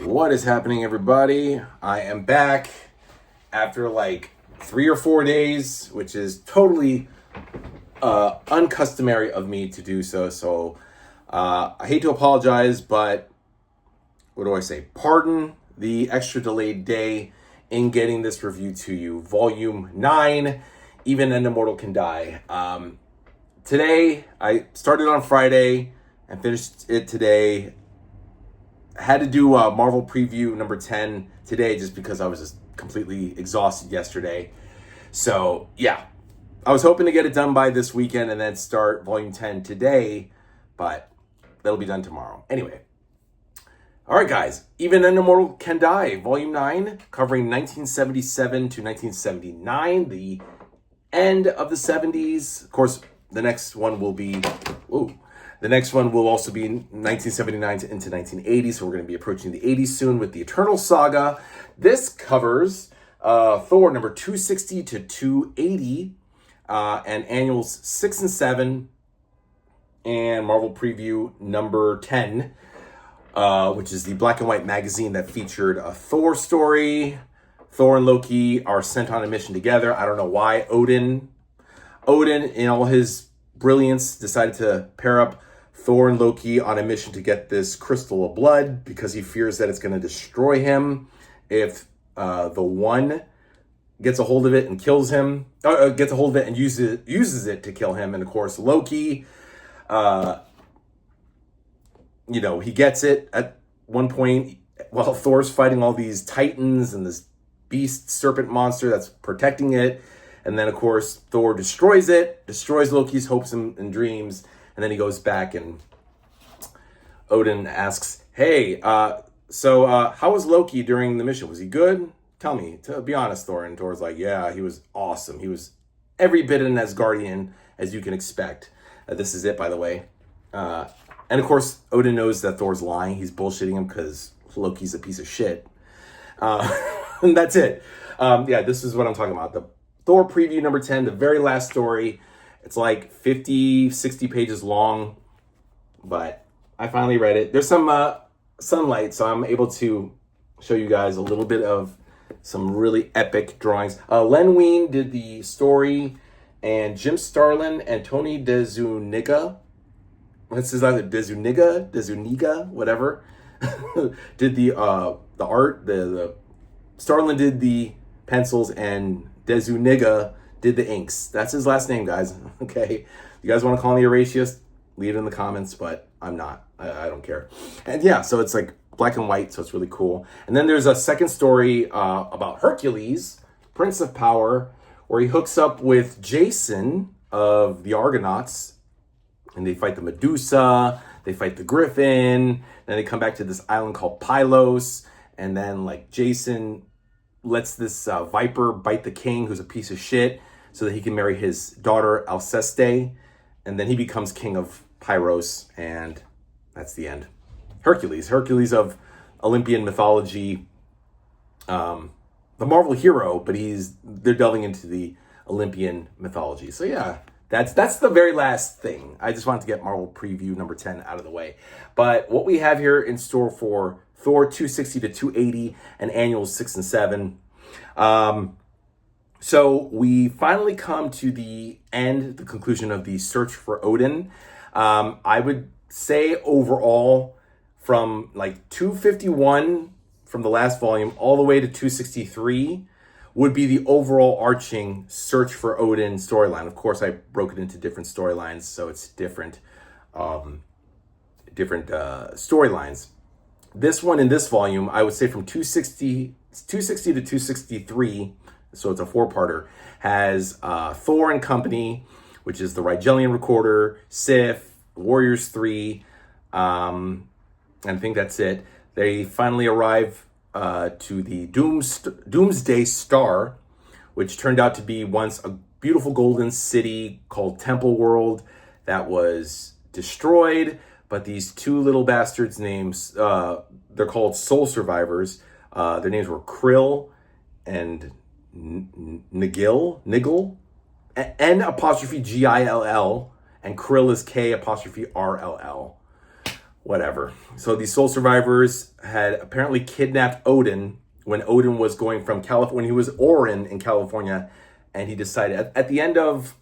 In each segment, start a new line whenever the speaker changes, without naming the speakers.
What is happening, everybody? I am back after like 3 or 4 days, which is totally uncustomary of me to do so. So I hate to apologize, but what do I say? Pardon the extra delayed day in getting this review to you. Volume 9, Even an Immortal Can Die. Today, I started on Friday and finished it today. I had to do Marvel Preview number 10 today just because I was just completely exhausted yesterday. So, yeah. I was hoping to get it done by this weekend and then start Volume 10 today, but that'll be done tomorrow. Anyway. All right, guys. Even an Immortal Can Die, Volume 9, covering 1977 to 1979, the end of the 70s. Of course, the next one will be... The next one will also be 1979 into 1980, so we're going to be approaching the 80s soon with the Eternal Saga. This covers Thor number 260 to 280, and annuals 6 and 7, and Marvel Preview number 10, which is the black and white magazine that featured a Thor story. Thor and Loki are sent on a mission together. I don't know why Odin, in all his brilliance, decided to pair up Thor and Loki on a mission to get this crystal of blood because he fears that it's going to destroy him if the one gets a hold of it and kills him, gets a hold of it and uses it to kill him. And of course, Loki, he gets it at one point while Thor's fighting all these titans and this beast serpent monster that's protecting it. And then, of course, Thor destroys Loki's hopes and dreams. And then he goes back and Odin asks, hey, so how was Loki during the mission? Was he good? Tell me, to be honest, Thor. And Thor's like, yeah, he was awesome. He was every bit an Asgardian as you can expect. This is it, by the way. And, of course, Odin knows that Thor's lying. He's bullshitting him because Loki's a piece of shit. And that's it. This is what I'm talking about. The Thor Preview number 10, the very last story. It's like 50, 60 pages long, but I finally read it. There's some sunlight, so I'm able to show you guys a little bit of some really epic drawings. Len Wein did the story, and Jim Starlin and Tony DeZuniga, what's his other, DeZuniga, whatever, did the art. The Starlin did the pencils, and DeZuniga did the inks. That's his last name, guys. Okay. You guys want to call me a racist? Leave it in the comments, but I'm not. I don't care. And yeah, so it's like black and white, so it's really cool. And then there's a second story about Hercules, Prince of Power, where he hooks up with Jason of the Argonauts, and they fight the Medusa, they fight the Griffin, then they come back to this island called Pylos, and then like Jason lets this viper bite the king, who's a piece of shit, so that he can marry his daughter Alceste, and then he becomes king of Pyros, and that's the end. Hercules of Olympian mythology, the Marvel hero, but they're delving into the Olympian mythology. So yeah, that's the very last thing. I just wanted to get Marvel Preview number 10 out of the way. But what we have here in store for Thor 260 to 280 and annuals 6 and 7. So we finally come to the end, the conclusion of the search for Odin. I would say overall from like 251 from the last volume all the way to 263 would be the overall arching search for Odin storyline. Of course, I broke it into different storylines, so it's different storylines. This one in this volume, I would say from 260 to 263, so it's a 4-parter, has Thor and Company, which is the Rigelian Recorder, Sif, Warriors 3, and I think that's it. They finally arrive to the Doomsday Star, which turned out to be once a beautiful golden city called Temple World that was destroyed. But these two little bastards' names, they're called Soul Survivors. Their names were Krill and Nigel, N apostrophe Gill, and Krill is K apostrophe RLL. whatever. So these soul survivors had apparently kidnapped Odin when Odin was going from California, when he was Orin in California, and he decided at the end of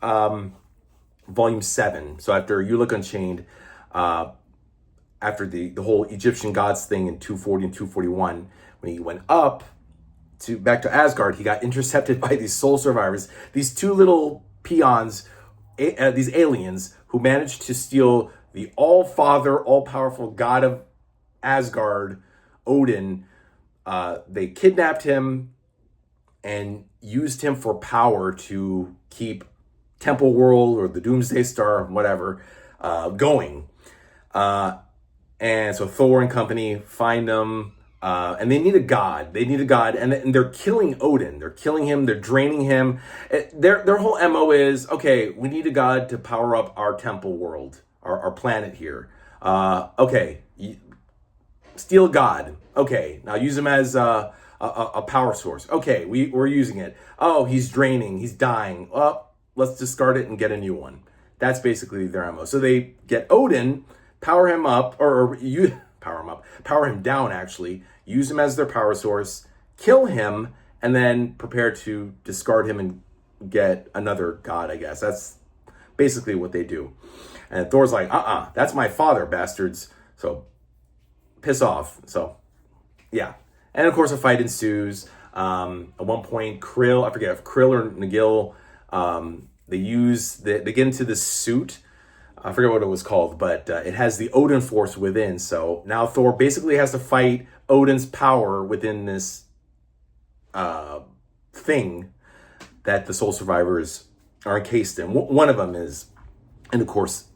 volume 7, so after You Look Unchained, after the whole Egyptian gods thing in 240 and 241, when he went up back to Asgard, he got intercepted by these soul survivors, these two little peons, these aliens who managed to steal the all-father, all-powerful god of Asgard, Odin. They kidnapped him and used him for power to keep Temple World or the Doomsday Star, whatever, going. And so Thor and company find them, and they need a god. And they're killing Odin. They're killing him. They're draining him. Their whole MO is, okay, we need a god to power up our Temple World, our planet here. Okay, steal God. Okay, now use him as a power source. Okay, we're using it. Oh, he's draining. He's dying. Oh, let's discard it and get a new one. That's basically their MO. So they get Odin, power him up, power him down, actually, use him as their power source, kill him, and then prepare to discard him and get another god, I guess. That's basically what they do. And Thor's like, that's my father, bastards. So piss off. So yeah. And of course a fight ensues. At one point, Krill, I forget if Krill or Nagil, they get into this suit. I forget what it was called, but it has the Odin force within. So now Thor basically has to fight Odin's power within this thing that the soul survivors are encased in. One of them is, and of course,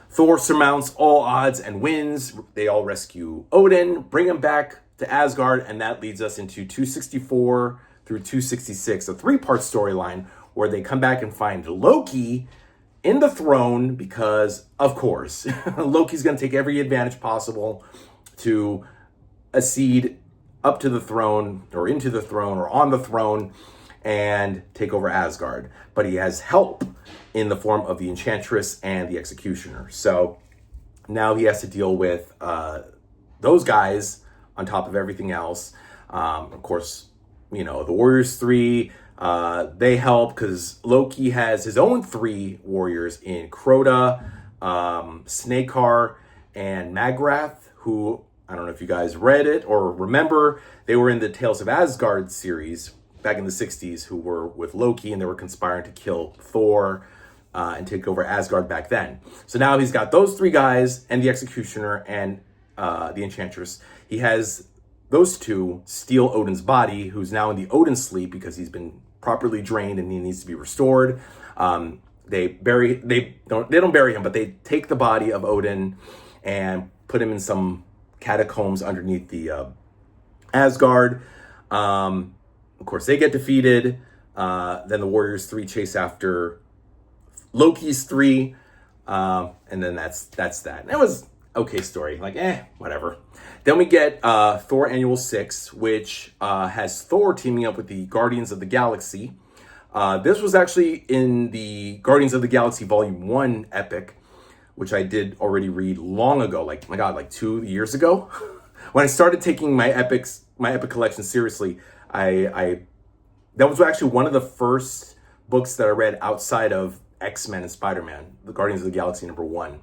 Thor surmounts all odds and wins. They all rescue Odin, bring him back to Asgard, and that leads us into 264 through 266, a 3-part storyline where they come back and find Loki in the throne because, of course, Loki's going to take every advantage possible to accede up to the throne or into the throne or on the throne and take over Asgard. But he has help in the form of the Enchantress and the Executioner. So now he has to deal with those guys on top of everything else. Of course, the Warriors 3, they help because Loki has his own 3 warriors in Crota, Snakar, and Magrath, who, I don't know if you guys read it or remember, they were in the Tales of Asgard series back in the 60s, who were with Loki, and they were conspiring to kill Thor and take over Asgard back then. So now he's got those 3 guys and the Executioner and the Enchantress. He has those 2 steal Odin's body, who's now in the Odin sleep because he's been properly drained and he needs to be restored. They don't bury him, but they take the body of Odin and put him in some catacombs underneath the Asgard. Of course, they get defeated. Then the Warriors 3 chase after Loki's 3, and then that's that. And that was okay story, like whatever. Then we get Thor Annual 6, which has Thor teaming up with the Guardians of the Galaxy. This was actually in the Guardians of the Galaxy Volume 1 epic, which I did already read long ago, like 2 years ago. When I started taking my epic collection seriously, I that was actually one of the first books that I read outside of X-Men and Spider-Man, the Guardians of the Galaxy #1.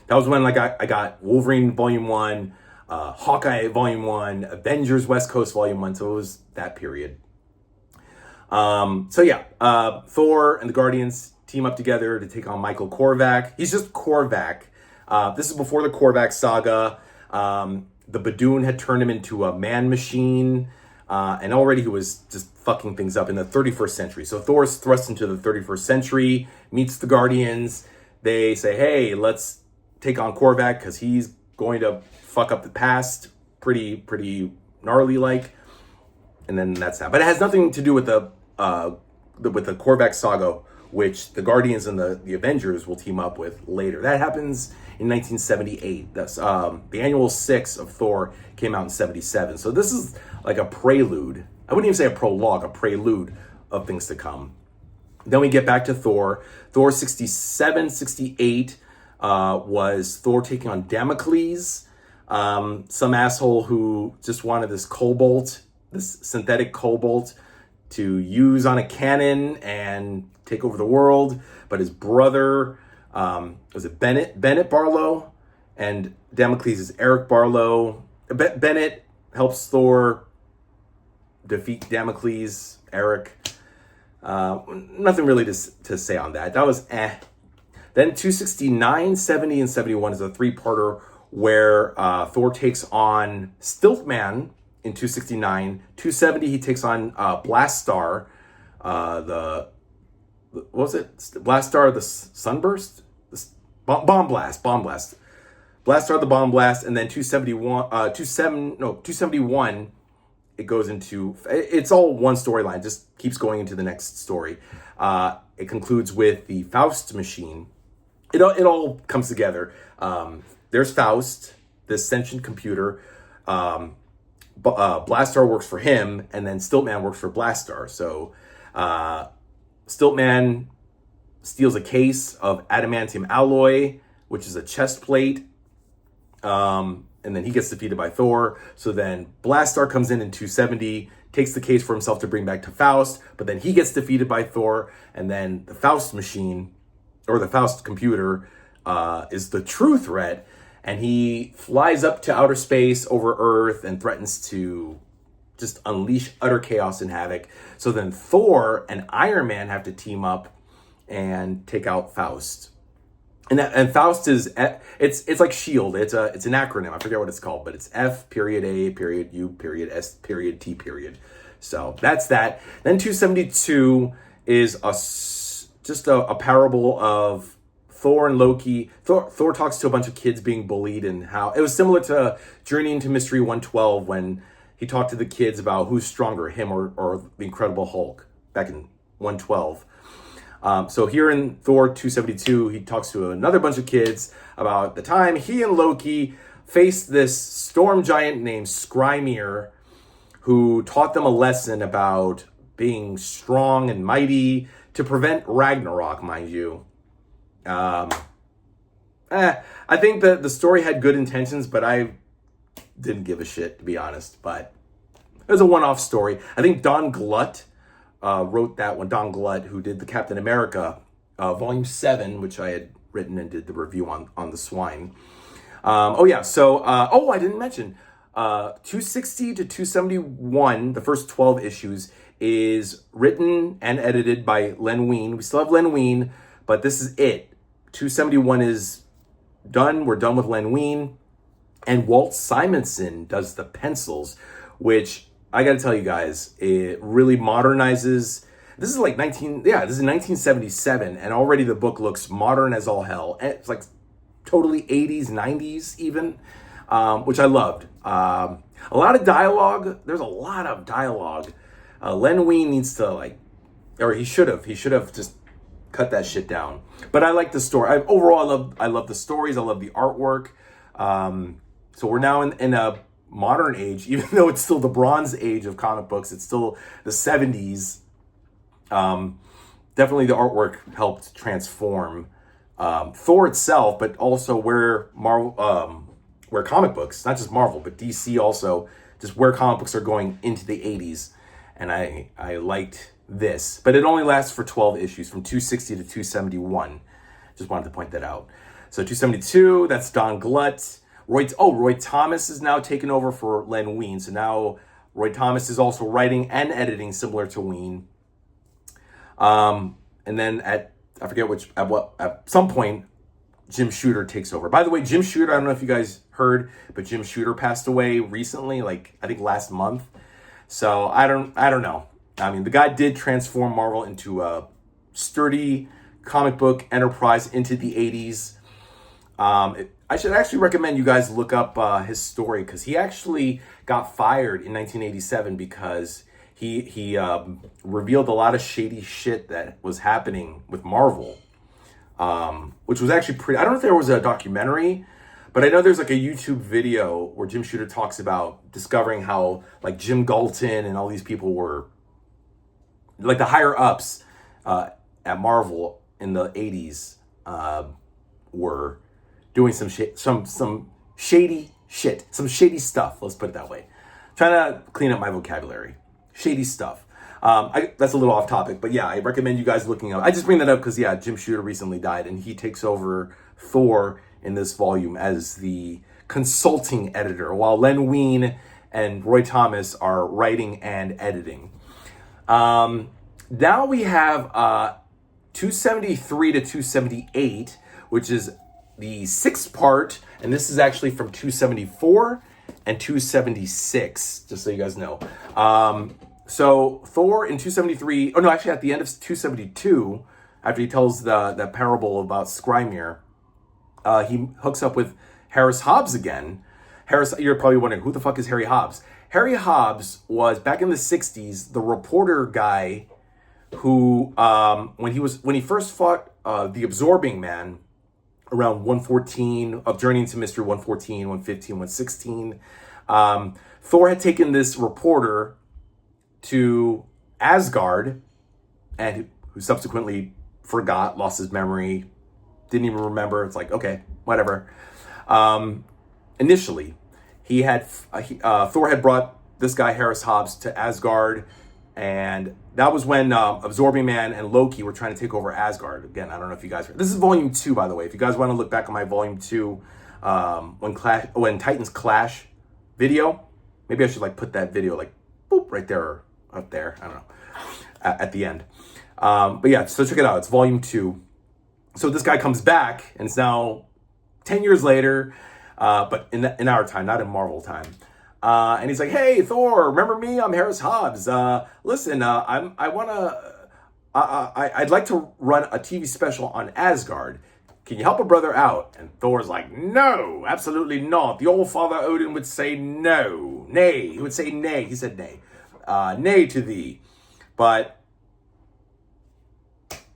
That was when I got Wolverine Volume 1, Hawkeye Volume 1, Avengers West Coast Volume 1, so it was that period. Thor and the Guardians team up together to take on Michael Korvac. He's just Korvac. This is before the Korvac saga. The Badoon had turned him into a man machine, and already he was just fucking things up in the 31st century. So Thor's thrust into the 31st century, meets the Guardians. They say, hey, let's take on Korvac because he's going to fuck up the past pretty gnarly like. And then that's that. But it has nothing to do with the Korvac saga, which the Guardians and the Avengers will team up with later. That happens in 1978. That's the Annual 6 of Thor came out in 77. So this is like a prelude. I wouldn't even say a prologue, a prelude of things to come. Then we get back to Thor. Thor 67, 68. was Thor taking on Damocles, some asshole who just wanted this cobalt, this synthetic cobalt, to use on a cannon and take over the world. But his brother, was it Bennett Barlow? And Damocles is Eric Barlow. Bennett helps Thor defeat Damocles. Eric. Nothing really to say on that. That was eh. Then 269, 70, and 71 is a three-parter where Thor takes on Stiltman in 269. 270, he takes on Blastar, what was it? Blastar the Sunburst? Bomb Blast. Blastar the Bomb Blast, and then 271, it goes into, it's all one storyline, just keeps going into the next story. It concludes with the Faust machine. It all comes together. There's Faust, this sentient computer. Blastar works for him, and then Stiltman works for Blastar. So Stiltman steals a case of adamantium alloy, which is a chest plate. And then he gets defeated by Thor. So then Blastar comes in 270, takes the case for himself to bring back to Faust, but then he gets defeated by Thor, and then the Faust machine, or the Faust computer, is the true threat, and he flies up to outer space over Earth and threatens to just unleash utter chaos and havoc. So then Thor and Iron Man have to team up and take out Faust. And Faust is, it's like SHIELD. It's an acronym. I forget what it's called, but it's F.A.U.S.T. So that's that. Then 272 is just a parable of Thor and Loki. Thor talks to a bunch of kids being bullied, and how it was similar to Journey into Mystery 112 when he talked to the kids about who's stronger, him or the Incredible Hulk back in 112. So here in Thor 272, he talks to another bunch of kids about the time he and Loki faced this storm giant named Skrymir, who taught them a lesson about being strong and mighty to prevent Ragnarok, mind you. I think that the story had good intentions, but I didn't give a shit, to be honest. But it was a one-off story. I think Don Glutt wrote that one. Don Glutt, who did the Captain America Volume 7, which I had written and did the review on the swine. I didn't mention 260 to 271, the first 12 issues, is written and edited by Len Wein. We still have Len Wein, but this is it. 271 is done. We're done with Len Wein. And Walt Simonson does the pencils, which I got to tell you guys, it really modernizes. This is 1977, and already the book looks modern as all hell. And it's like totally 80s, 90s even, which I loved. A lot of dialogue. There's a lot of dialogue. Len Wein needs to he should have just cut that shit down. But I like the story. I love the stories. I love the artwork. So we're now in a modern age, even though it's still the Bronze Age of comic books. It's still the 70s. Definitely the artwork helped transform Thor itself, but also where comic books, not just Marvel, but DC also, just where comic books are going into the 80s. And I liked this, but it only lasts for 12 issues from 260 to 271. Just wanted to point that out. So 272, that's Don Glutt. Roy Thomas is now taken over for Len Wein. So now Roy Thomas is also writing and editing similar to Wein. And then at some point, Jim Shooter takes over. By the way, Jim Shooter, I don't know if you guys heard, but Jim Shooter passed away recently, I think last month. So I don't know. I mean, the guy did transform Marvel into a sturdy comic book enterprise into the 80s. I should actually recommend you guys look up his story, because he actually got fired in 1987 because he revealed a lot of shady shit that was happening with Marvel, which was actually pretty. I don't know if there was a documentary, but I know there's a YouTube video where Jim Shooter talks about discovering how Jim Galton and all these people were the higher ups at Marvel in the 80s were doing some shady shit, some shady stuff. Let's put it that way. Trying to clean up my vocabulary. Shady stuff. That's a little off topic, but yeah, I recommend you guys looking up. I just bring that up because yeah, Jim Shooter recently died, and he takes over Thor in this volume as the consulting editor, while Len Wein and Roy Thomas are writing and editing. Now we have 273 to 278, which is the 6th part, and this is actually from 274 and 276, just so you guys know. So Thor in 273, oh no, actually at the end of 272, after he tells the parable about Skrymir, he hooks up with Harris Hobbs again. You're probably wondering, who the fuck is Harry Hobbs? Harry Hobbs was, back in the 60s, the reporter guy who, when he first fought the Absorbing Man around 114, of Journey into Mystery 114, 115, 116, Thor had taken this reporter to Asgard, and who subsequently forgot, lost his memory, didn't even remember. It's like, okay, whatever. Initially, Thor had brought this guy Harris Hobbs to Asgard, and that was when Absorbing Man and Loki were trying to take over Asgard. Again, I don't know if you guys... This is volume 2, by the way. If you guys want to look back on my volume 2, when Titans Clash video, maybe I should like put that video like boop right there or up there. I don't know, at the end. But yeah, so check it out. It's volume 2. So this guy comes back, and it's now 10 years later, but in our time, not in Marvel time. And he's like, "Hey, Thor, remember me? I'm Harris Hobbs. Listen, I'd like to run a TV special on Asgard. Can you help a brother out?" And Thor's like, "No, absolutely not. The old Father Odin would say no. Nay." He would say nay. He said nay. Nay to thee. But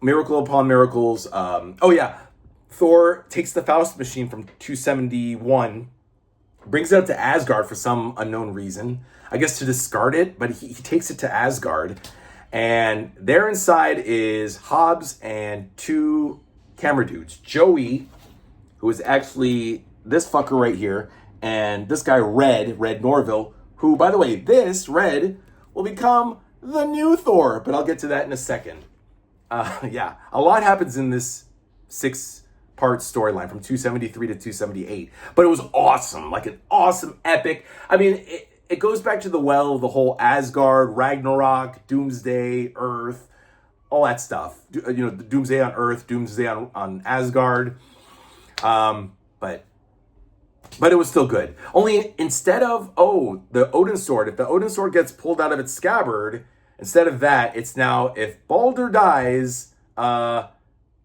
miracle upon miracles. Thor takes the Faust machine from 271, brings it up to Asgard for some unknown reason. I guess to discard it, but he takes it to Asgard. And there inside is Hobbs and 2 camera dudes. Joey, who is actually this fucker right here, and this guy Red Norville, who, by the way, this Red will become the new Thor, but I'll get to that in a second. A lot happens in this 6-part storyline from 273 to 278, but it was awesome, like an awesome epic. I mean, it goes back to the well of the whole Asgard, Ragnarok, Doomsday, Earth, all that stuff. You know, the Doomsday on Earth, Doomsday on Asgard. But it was still good. Only instead of, the Odin sword, if the Odin sword gets pulled out of its scabbard, instead of that, it's now, if Baldur dies,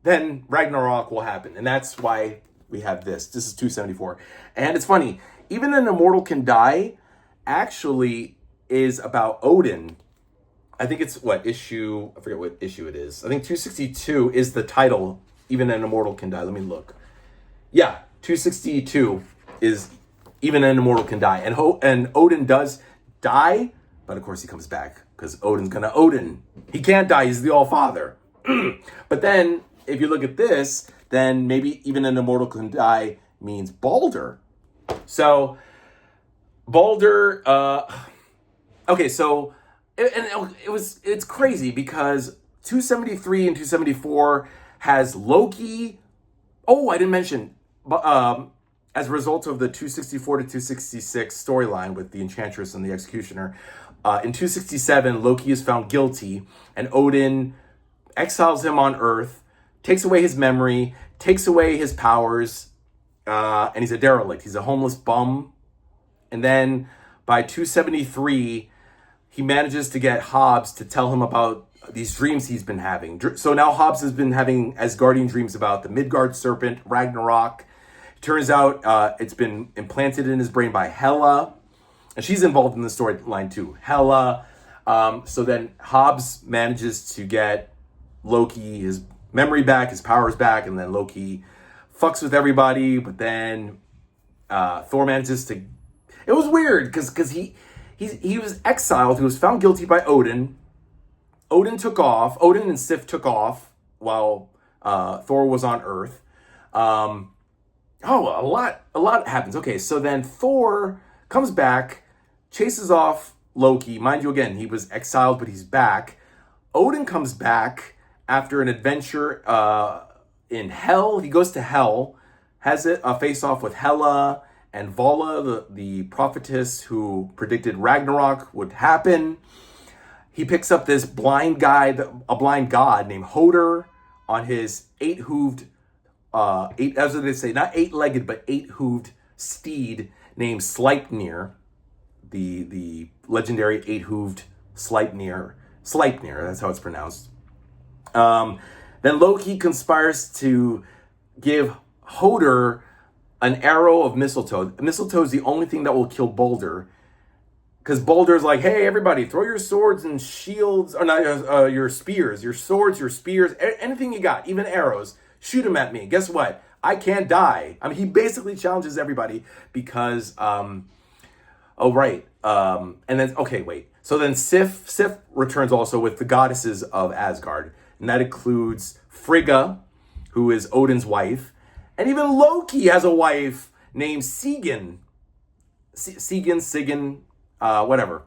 then Ragnarok will happen. And that's why we have this. This is 274. And it's funny, even an immortal can die actually is about Odin. I think it's I forget what issue it is. I think 262 is the title, Even an Immortal Can Die. Let me look. Yeah, 262 is Even an Immortal Can Die. And Odin does die, but of course he comes back, because Odin's gonna Odin. He can't die, he's the All-Father. But then, if you look at this, then maybe Even an Immortal Can Die means Baldur. So, Baldur, it's crazy because 273 and 274 has Loki. Oh, I didn't mention, but as a result of the 264 to 266 storyline with the Enchantress and the Executioner, in 267, Loki is found guilty, and Odin exiles him on Earth, takes away his memory, takes away his powers, and he's a derelict. He's a homeless bum. And then by 273, he manages to get Hobbs to tell him about these dreams he's been having. So now Hobbs has been having Asgardian dreams about the Midgard serpent, Ragnarok. It turns out it's been implanted in his brain by Hela. And she's involved in the storyline too. Hela. So then Hobbs manages to get Loki his memory back, his powers back, and then Loki fucks with everybody. But then Thor manages to... It was weird because he was exiled. He was found guilty by Odin. Odin and Sif took off while Thor was on Earth. Oh, a lot happens. Okay, so then Thor comes back, chases off Loki. Mind you, again, he was exiled, but he's back. Odin comes back after an adventure in Hell. He goes to Hell, has a face off with Hela and Vala, the prophetess who predicted Ragnarok would happen. He picks up this blind guy, a blind god named Hodor, on his eight-hooved, as they say, not eight-legged, but eight-hooved steed named Sleipnir, the legendary eight-hooved Sleipnir. Sleipnir, that's how it's pronounced. Then Loki conspires to give Hodor an arrow of mistletoe. Mistletoe is the only thing that will kill Balder. Because Balder's like, hey, everybody, throw your swords and shields, or not your spears, your swords, your spears, anything you got, even arrows, shoot them at me. Guess what? I can't die. I mean, he basically challenges everybody because, and then, okay, wait. So then Sif returns also with the goddesses of Asgard. And that includes Frigga, who is Odin's wife. And even Loki has a wife named Sigyn. Sigyn, whatever.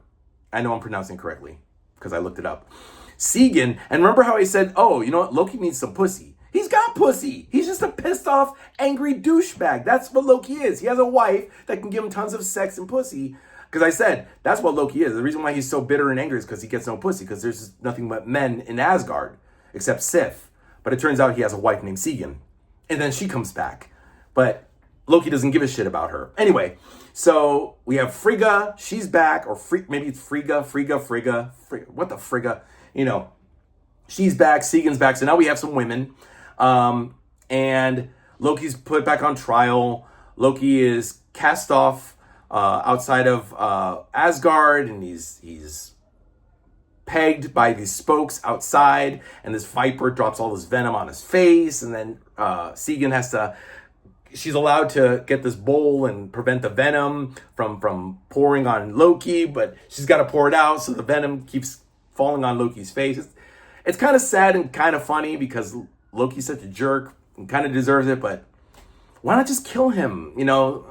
I know I'm pronouncing correctly because I looked it up. Sigyn. And remember how I said, oh, you know what? Loki needs some pussy. He's got pussy. He's just a pissed off, angry douchebag. That's what Loki is. He has a wife that can give him tons of sex and pussy. Because I said, that's what Loki is. The reason why he's so bitter and angry is because he gets no pussy. Because there's nothing but men in Asgard, except Sif. But it turns out he has a wife named Sigyn. And then she comes back. But Loki doesn't give a shit about her. Anyway, so we have Frigga. She's back. Or maybe it's Frigga. What the Frigga? You know, she's back. Sigyn's back. So now we have some women. And Loki's put back on trial. Loki is cast off outside of Asgard, and he's pegged by these spokes outside, and this viper drops all this venom on his face, and then Sigyn she's allowed to get this bowl and prevent the venom from pouring on Loki, but she's got to pour it out, so the venom keeps falling on Loki's face. It's kind of sad and kind of funny because Loki's such a jerk and kind of deserves it, but why not just kill him? You know,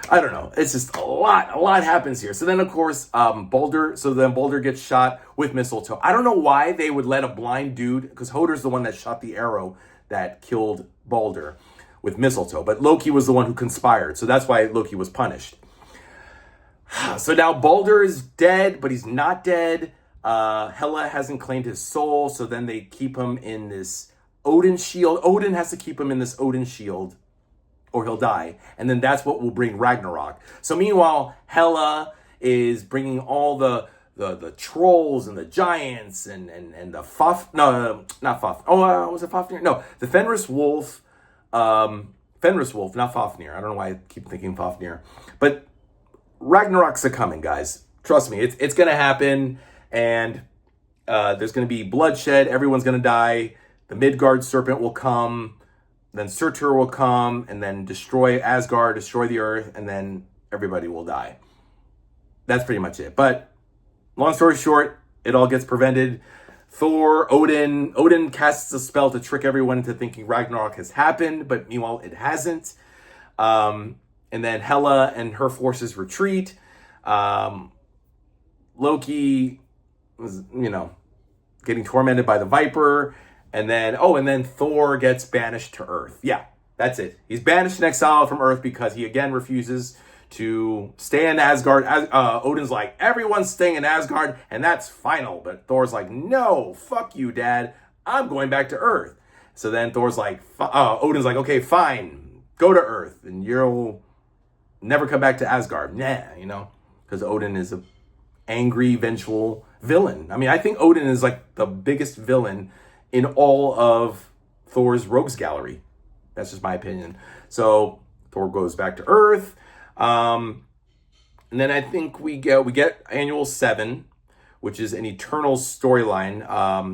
I don't know. It's just a lot happens here. So then, of course, Balder gets shot with mistletoe. I don't know why they would let a blind dude, because Hodor's the one that shot the arrow that killed Balder with mistletoe, but Loki was the one who conspired. So that's why Loki was punished. So now Balder is dead, but he's not dead. Hela hasn't claimed his soul, so then they keep him in this Odin shield. Odin has to keep him in this Odin shield, or he'll die. And then that's what will bring Ragnarok. So meanwhile, Hela is bringing all the trolls and the giants and the not Fafnir. Oh, was it Fafnir? No, the Fenris wolf. Fenris wolf, not Fafnir. I don't know why I keep thinking Fafnir. But Ragnarok's a coming, guys. Trust me, it's going to happen. And there's going to be bloodshed. Everyone's going to die. The Midgard serpent will come. Then Surtur will come and then destroy Asgard, destroy the earth, and then everybody will die. That's pretty much it. But long story short, it all gets prevented. Odin casts a spell to trick everyone into thinking Ragnarok has happened, but meanwhile it hasn't. And then Hela and her forces retreat. Loki was, getting tormented by the Viper. And then Thor gets banished to Earth. Yeah, that's it. He's banished and exiled from Earth because he again refuses to stay in Asgard. Odin's like, everyone's staying in Asgard, and that's final. But Thor's like, no, fuck you, Dad. I'm going back to Earth. So then Odin's like, okay, fine, go to Earth, and you'll never come back to Asgard. Nah, because Odin is a angry, vengeful villain. I mean, I think Odin is like the biggest villain in all of Thor's rogues gallery. That's just my opinion. So Thor goes back to Earth. And then I think we get Annual 7, which is an Eternal storyline,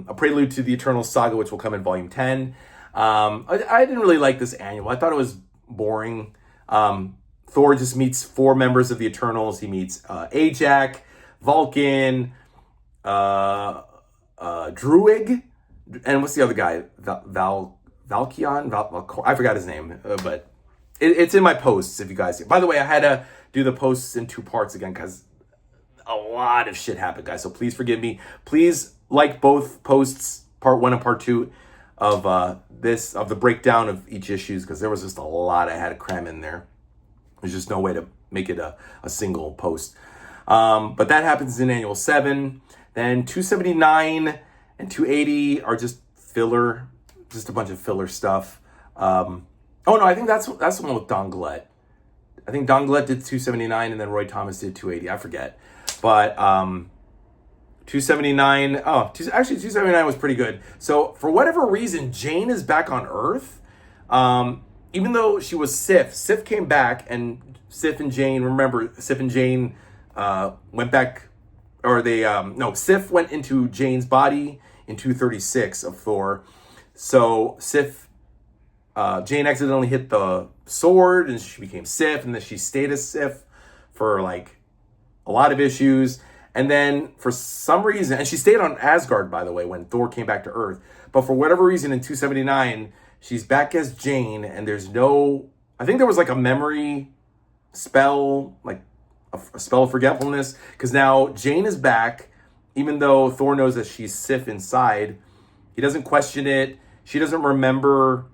a prelude to the Eternal saga, which will come in Volume 10. I didn't really like this annual. I thought it was boring. Thor just meets 4 members of the Eternals. He meets Ajak, Vulcan, Druig, and what's the other guy? Valkion? I forgot his name, but it's in my posts if you guys. By the way, I had to do the posts in 2 parts again because a lot of shit happened, guys. So please forgive me. Please like both posts, part 1 and part 2 of the breakdown of each issues, because there was just a lot I had to cram in there. There's just no way to make it a single post. But that happens in Annual 7. Then 279 and 280 are just filler, just a bunch of filler stuff. Oh no, I think that's the one with Don Gillette. I think Don Gillette did 279 and then Roy Thomas did 280. I forget. But 279, actually 279 was pretty good. So for whatever reason, Jane is back on Earth. Even though she was Sif came back, and Sif and Jane, remember, Sif and Jane went back, or Sif went into Jane's body in 236 of Thor. So Jane accidentally hit the sword and she became Sif, and then she stayed as Sif for like a lot of issues. And then for some reason, and she stayed on Asgard, by the way, when Thor came back to Earth. But for whatever reason in 279, she's back as Jane, and there's no, I think there was like a memory spell, like a spell of forgetfulness, because now Jane is back, even though Thor knows that she's Sif inside. He doesn't question it. She doesn't remember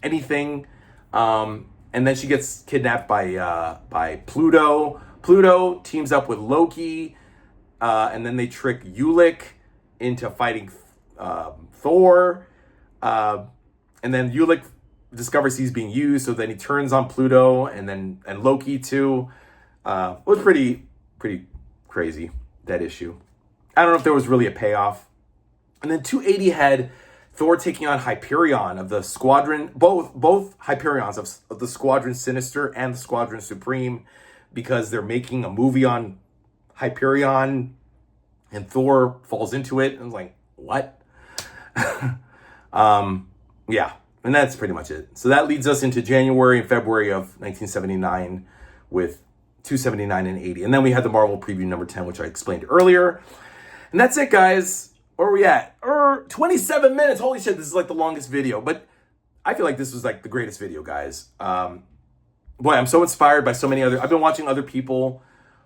anything. And then she gets kidnapped by Pluto. Pluto teams up with Loki, and then they trick Ulik into fighting Thor. And then Ulik discovers he's being used, so then he turns on Pluto and Loki too. It was pretty crazy, that issue. I don't know if there was really a payoff. And then 280 had Thor taking on Hyperion of the Squadron, both Hyperions of the Squadron Sinister and the Squadron Supreme, because they're making a movie on Hyperion, and Thor falls into it, and I was like, what? Yeah, and that's pretty much it. So that leads us into January and February of 1979 with 279 and 80. And then we had the Marvel Preview number 10, which I explained earlier. And that's it, guys. Where are we at? 27 minutes. Holy shit, this is like the longest video. But I feel like this was like the greatest video, guys. Boy, I'm so inspired by so many other... I've been watching other people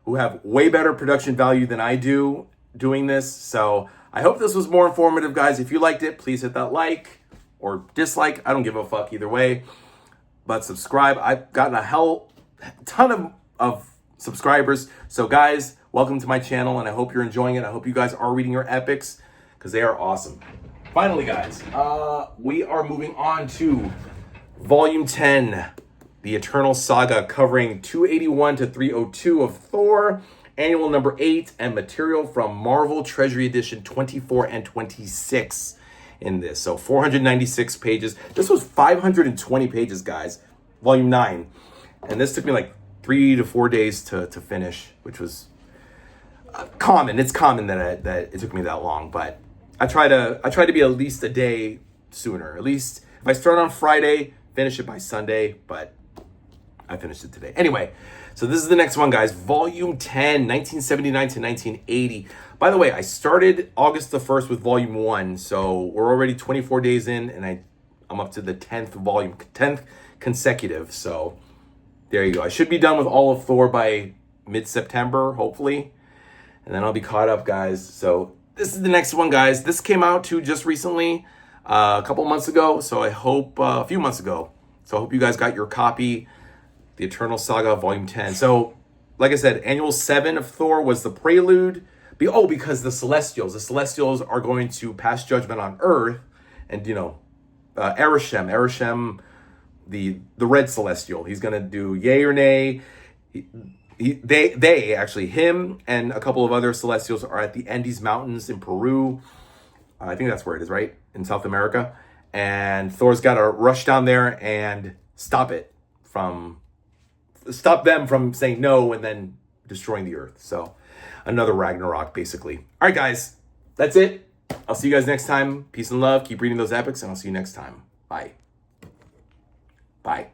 who have way better production value than I do doing this. So I hope this was more informative, guys. If you liked it, please hit that like or dislike. I don't give a fuck either way. But subscribe. I've gotten a ton of subscribers. So guys, welcome to my channel, and I hope you're enjoying it. I hope you guys are reading your epics, because they are awesome. Finally, guys, we are moving on to Volume 10, The Eternal Saga, covering 281 to 302 of Thor, Annual number 8, and material from Marvel Treasury Edition 24 and 26 in this. So 496 pages. This was 520 pages, guys. Volume 9. And this took me like 3 to 4 days to finish, which was common. It's common that it took me that long, but I try to be at least a day sooner. At least if I start on Friday, finish it by Sunday, but I finished it today. Anyway, so this is the next one, guys. Volume 10, 1979 to 1980. By the way, I started August the 1st with Volume 1, so we're already 24 days in, and I'm up to the 10th volume, 10th consecutive, so there you go. I should be done with all of Thor by mid-September, hopefully, and then I'll be caught up, guys. So this is the next one, guys. This came out too just recently, a couple months ago, so I hope, a few months ago. So I hope you guys got your copy, The Eternal Saga, Volume 10. So, like I said, Annual 7 of Thor was the prelude. Because the Celestials are going to pass judgment on Earth, and, Arishem, the Red Celestial, he's going to do yay or nay. They actually, him and a couple of other Celestials are at the Andes Mountains in Peru. I think that's where it is, right? In South America. And Thor's got to rush down there and stop them from saying no and then destroying the Earth. So another Ragnarok, basically. All right, guys, that's it. I'll see you guys next time. Peace and love. Keep reading those epics, and I'll see you next time. Bye. Bye.